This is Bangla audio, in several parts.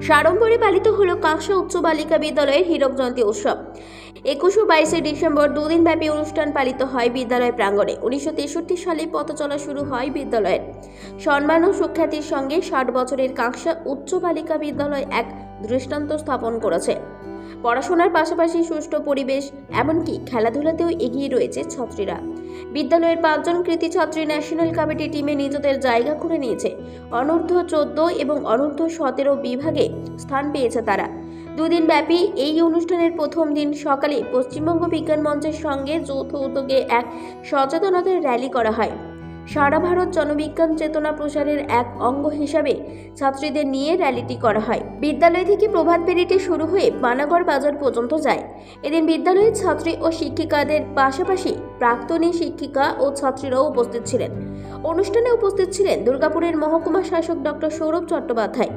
সাড়ম্বরে পালিত হলো কাঁকসা উচ্চ বালিকা বিদ্যালয়ের হীরক জয়ন্তী উৎসব। 21 ও 22 ডিসেম্বর দুদিন ব্যাপী অনুষ্ঠান পালিত হয় বিদ্যালয় প্রাঙ্গণে। 1963 সালে পথ চলা শুরু হয় বিদ্যালয়ের। সম্মান ও সুখ্যাতির সঙ্গে 60 বছরের কাঁকসা উচ্চ বালিকা বিদ্যালয় এক দৃষ্টান্ত স্থাপন করেছে। পড়াশোনার পাশাপাশি সুষ্ঠু পরিবেশ, এমনকি খেলাধুলাতেও এগিয়ে রয়েছে ছাত্রীরা। বিদ্যালয়ের 5 জন কৃতী ছাত্রী ন্যাশনাল কাবাডি টিমে নিজেদের জায়গা করে নিয়েছে। অনূর্ধ্ব 14 এবং অনূর্ধ্ব 17 বিভাগে স্থান পেয়েছে তারা। দুদিন ব্যাপী এই অনুষ্ঠানের প্রথম দিন সকালে পশ্চিমবঙ্গ বিজ্ঞান মঞ্চের সঙ্গে যৌথ উদ্যোগে এক সচেতনতার র্যালি করা হয়। সারা ভারত জনবিজ্ঞান চেতনা প্রসারের এক অঙ্গ হিসাবে ছাত্রীদের নিয়ে র্যালিটি করা হয়। বিদ্যালয় থেকে প্রভাত পেরিটি শুরু হয়ে বানাগড় বাজার পর্যন্ত যায়। এদিন বিদ্যালয়ের ছাত্রী ও শিক্ষিকাদের পাশাপাশি প্রাক্তনী শিক্ষিকা ও ছাত্রীরাও উপস্থিত ছিলেন। অনুষ্ঠানে উপস্থিত ছিলেন দুর্গাপুরের মহকুমা শাসক ডক্টর সৌরভ চট্টোপাধ্যায়,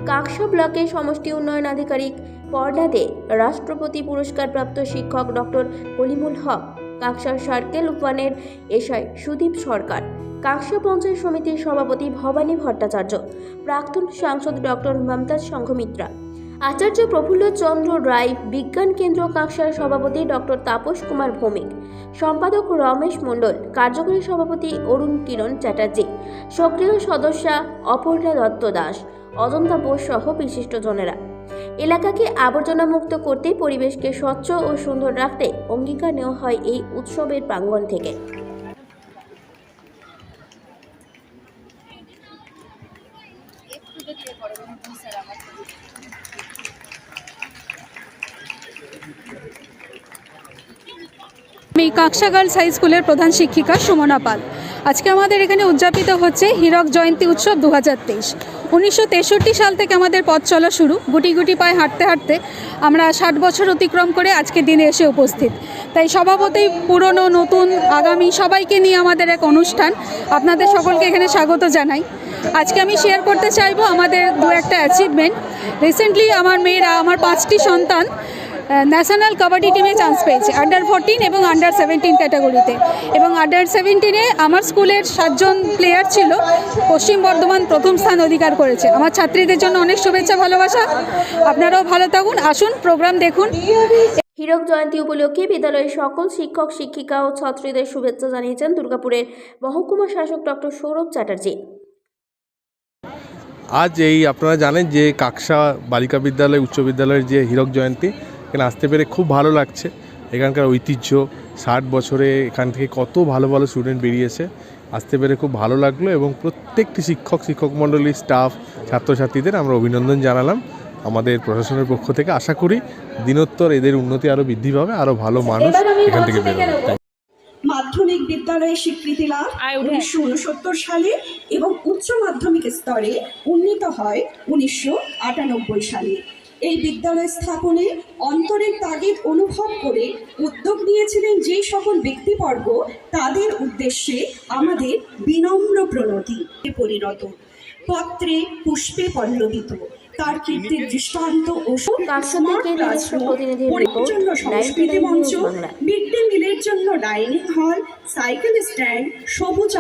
কাঁকসা ব্লকের সমষ্টি উন্নয়ন আধিকারিক পর্ণা দে, রাষ্ট্রপতি পুরস্কারপ্রাপ্ত শিক্ষক ডক্টর কলিমুল হক, কাঁকসা সার্কেল ওয়ানের এসআই সুদীপ সরকার, কাঁকসা পঞ্চায়েত সমিতির সভাপতি ভবানী ভট্টাচার্য, প্রাক্তন সাংসদ ডক্টর মমতাজ সংঘমিত্রা, আচার্য প্রফুল্ল চন্দ্র রায়, বিজ্ঞান কেন্দ্র কাঁকসার সভাপতি ডক্টর তাপস কুমার ভৌমিক, সম্পাদক রমেশ মণ্ডল, কার্যকরী সভাপতি অরুণ কিরণ চ্যাটার্জি, সক্রিয় সদস্যা অপর্ণা দত্ত দাস, অজন্তা বোস সহ বিশিষ্টজনেরা। এলাকাকে আবর্জনা মুক্ত করতে, পরিবেশকে স্বচ্ছ ও সুন্দর রাখতে অঙ্গীকার নেওয়া হয় এই উৎসবের প্রাঙ্গণ থেকে। আমি কাঁকসা গার্লস হাই স্কুলের প্রধান শিক্ষিকা সুমনা পাল। আজকে আমাদের এখানে উদযাপিত হচ্ছে হীরক জয়ন্তী উৎসব 2023। 1963 সাল থেকে আমাদের পথ চলা শুরু। গুটি গুটি পায়ে হাঁটতে হাঁটতে আমরা 60 বছর অতিক্রম করে আজকের দিনে এসে উপস্থিত। তাই স্বভাবতই পুরনো নতুন আগামী সবাইকে নিয়ে আমাদের এক অনুষ্ঠান। আপনাদের সকলকে এখানে স্বাগত জানাই। আজকে আমি শেয়ার করতে চাইবো আমাদের দু একটা অ্যাচিভমেন্ট। রিসেন্টলি আমার মেয়েরা, আমার 5টি সন্তান ন্যাশনাল কাবাডি টিমে চান্স পেয়েছে, আন্ডার 14 এবং আন্ডার 17 ক্যাটাগরিতে। এবং আন্ডার 17-এ আমার স্কুলের 7 জন প্লেয়ার ছিল, পশ্চিম বর্ধমান প্রথম স্থান অধিকার করেছে। আমার ছাত্রীদের জন্য অনেক শুভেচ্ছা, ভালোবাসা। আপনারাও ভালো থাকুন, আসুন প্রোগ্রাম দেখুন। হীরক জয়ন্তী উপলক্ষে বিদ্যালয়ের সকল শিক্ষক শিক্ষিকা ও ছাত্রীদের শুভেচ্ছা জানিয়েছেন দুর্গাপুরের মহকুমা শাসক ডক্টর সৌরভ চ্যাটার্জি। আজ আপনারা জানেন যে কাঁকসা বালিকা বিদ্যালয় উচ্চ বিদ্যালয়ের যে হীরক জয়ন্তী, এখানে আসতে পেরে খুব ভালো লাগছে। এখানকার ঐতিহ্য, 60 বছরে এখান থেকে কত ভালো ভালো স্টুডেন্ট বেরিয়েছে, আসতে পেরে খুব ভালো লাগলো। এবং প্রত্যেকটি শিক্ষক মণ্ডলী, স্টাফ, ছাত্রছাত্রীদের আমরা অভিনন্দন জানালাম আমাদের প্রশাসনের পক্ষ থেকে। আশা করি দিনোত্তর এদের উন্নতি আরও বৃদ্ধি পাবে, আরও ভালো মানুষ এখান থেকে বেরোবে। মাধ্যমিক বিদ্যালয়ের স্বীকৃতি লাভ 1969 সালে এবং উচ্চ মাধ্যমিক স্তরে উন্নীত হয় 1998 সালে। এই বিদ্যালয় স্থাপনে অন্তরের তাগিদ অনুভব করে উদ্যোগ নিয়েছিলেন যে সকল ব্যক্তিবর্গ, তাদের উদ্দেশ্যে আমাদের বিনম্র প্রণতি। পরিণত পত্রে পুষ্পে পল্লবিত তার কীর্তির দৃষ্টান্ত ও জন্য সংস্কৃতি মঞ্চ, মিড ডে মিলের জন্য ডাইনিং হল, সাইকেল স্ট্যান্ড, সবুজ